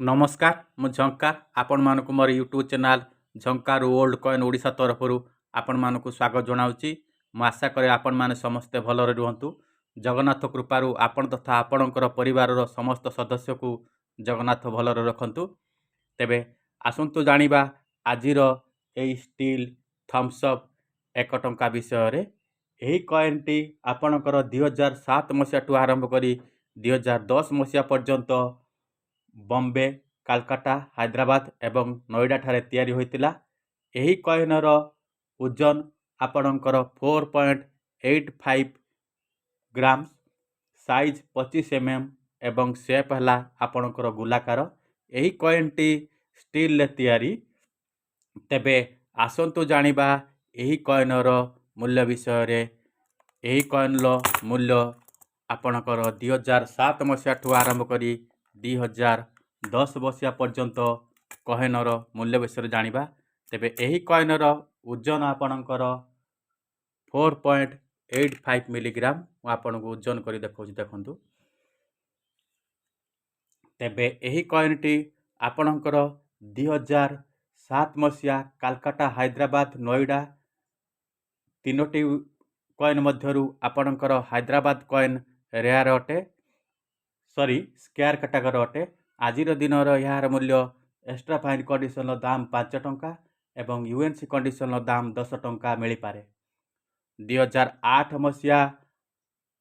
नमस्कार मु झंकार आपण मानक मोर YouTube channel Jhankar old coin Odisha तरफ आपण मानक स्वागत जनाऊँगी। मु आशा करे आपण माने समस्ते भलरे रुहंतु। जगन्नाथ कृपारू आपण तथा आपणकर परिवार समस्त सदस्य को जगन्नाथ भलरे रखंतु। तेबे आसंतु जानिबा आजिर एई स्टील थम्स अप 1 टंका विषय रे। एही कॉइन टी आपणकर 2007 मसिया टू आरंभ करी 2010 मसिया पर्यंत बॉम्बे, कलकत्ता, हैदराबाद एवं नोएडा ठारे तैयारी होइतिला। एही कॉइनर ओजन आपणकर 4.85 ग्राम, साइज 25 mm एवं शेप हला आपणकर गोलाकार। एही कॉइन टी स्टील ले तैयारी। तेबे आसंतु जानिबा एही कॉइनर मूल्य विषय रे। एही कॉइन लो मूल्य आपणकर 2007 मसिया ठू आरंभ करी 2010 मसिया पर्यंत कॉइनर मूल्य विषय जानिबा। तेबे एही कॉइनर ओजन आपणकर 4.85 मिलीग्राम आपनको ओजन करी देखौछि देखंतु। तेबे एही कॉइन टी आपणकर 2007 मसिया कलकत्ता, हैदराबाद, नोएडा तीनोटी कॉइन मध्यरु आपणकर हैदराबाद कॉइन रेयर अटे, सॉरी स्क्वायर कैटेगरी अटे। आजिर दिनर यार मूल्य एक्स्ट्रा फाइन कंडीशन दाम 5 टंका एवं यूएनसी कंडीशन दाम 10 टंका मिल पारे। 2008 मसिया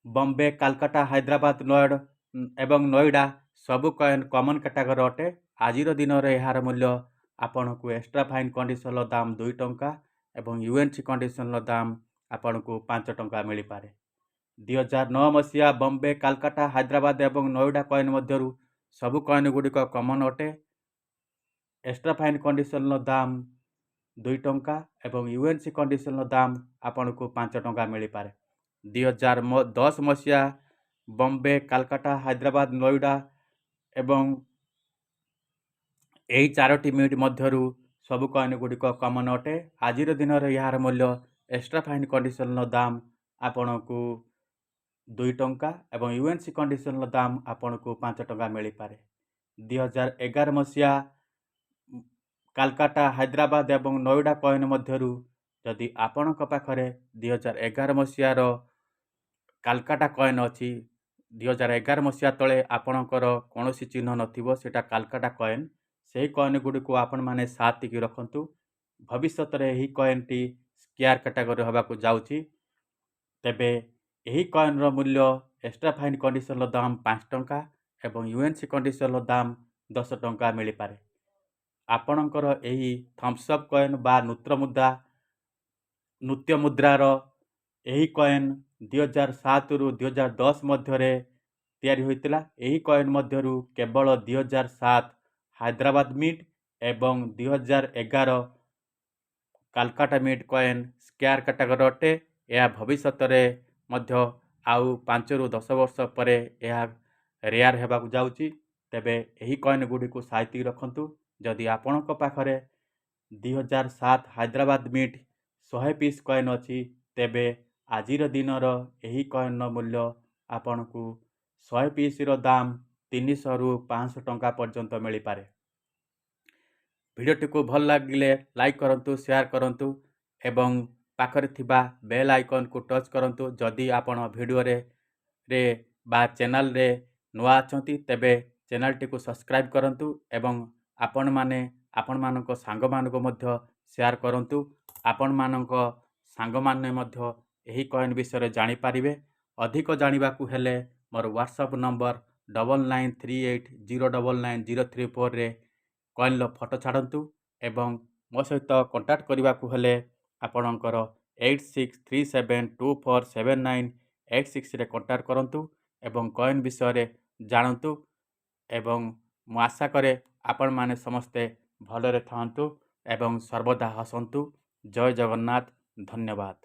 बॉम्बे, कलकत्ता, हैदराबाद, एवं नोएडा सबु कॉइन कॉमन कैटेगरी अटे। आजिर दिनर यार मूल्य आपन को एक्स्ट्रा फाइन कंडीशन दाम 2 टंका एवं यूएनसी कंडीशन दाम आपन को 5 टंका मिल पारे। 2009 मसिया बॉम्बे, कलकत्ता, हैदराबाद एवं नोएडा कॉइन मध्यरु सबु कॉइन गुड़िक कॉमन अटे। एक्स्ट्रा फाइन कंडीशन दाम 2 टंका एवं यूएनसी कंडीशन दाम आपन को 5 टंका मिल पारे। 2010 मसिया बॉम्बे, कलकत्ता, हैदराबाद, नोएडा एवं एही चारोटी मिट मध्यरु सबु कॉइन गुड़िक कॉमन अटे। आजिर दिन यार मूल्य एक्स्ट्रा फाइन कंडीशन दाम आपन को 2 टंका एवं यूएनसी कंडीशन दाम आपन को 5 टंका मिल पारे। 2011 मसिया कलकत्ता, हैदराबाद एवं नोएडा कॉइन मध्यरु जदि आपन पाखरे 2011 मसियार कलकत्ता कॉइन अच्छी, 2011 मसिया तले आपणकर कौन चिन्ह नथिबो सेटा कलकत्ता कॉइन, से कॉइन गुड़ी को आपण माने सातिकी रखंतु। भविष्य रे एही कॉइन टी स्क्वायर कैटेगरी होबा को जाउची। तेबे एही कॉइन रो मूल्य एक्स्ट्रा फाइन कंडीशन दाम 5 टंका एवं यूएनसी कंडीशन दाम 10 टंका मिल पारे। आपणकर एही थम्स अप कॉइन बा नृत्य मुद्रार एही कॉइन 2007 रु 2010 मध्यरे तैयारी होइतिला। एही कॉइन मध्यरु केवल 2007 हैदराबाद मिट एवं 2011 कलकत्ता मिट कॉइन स्क्वायर कैटेगरी अटे। यह भविष्य रे मध्य आउ 5 रु 10 वर्ष पर यह रेयर हेबाकु जाउची। तेबे एही कॉइन गुडी को साइती रखंतु। जदि आपणक पाखरे 2007 हैदराबाद मिट 100 पीस कॉइन अच्छी, तेबे आजिर दिनर एही कॉइन मूल्य आपन को 100 पीस रो दाम 300 रु 500 टंका पर्यंत मिल पारे। वीडियोटी को भल लगिले लाइक करंतु, शेयर करंतु एवं पाखरे थिबा बेल आइकन को टच करंतु। जदि आपण वीडियो रे बा चैनल रे नुआ अछंती तेबे चैनल टी को सब्सक्राइब करंतु एवं आपण मानक सांग मानको मध्य शेयर करंतु। आपण मानक सांग माने मध्य एही कॉइन विषय जानि पारिबे। अधिक जानिबा को हेले मोर व्हाट्सएप नंबर 9938099034 रे कॉइन लो फोटो छाड़ंतु एवं मो सहित कांटेक्ट करबा को हेले आपणकर 8637247986 रे कांटेक्ट करंतु एवं कॉइन विषय रे जानंतु। एवं मु आशा करे आपण माने समस्ते भलरे थांतु एवं सर्वदा हसंतु। जय जगन्नाथ, धन्यवाद।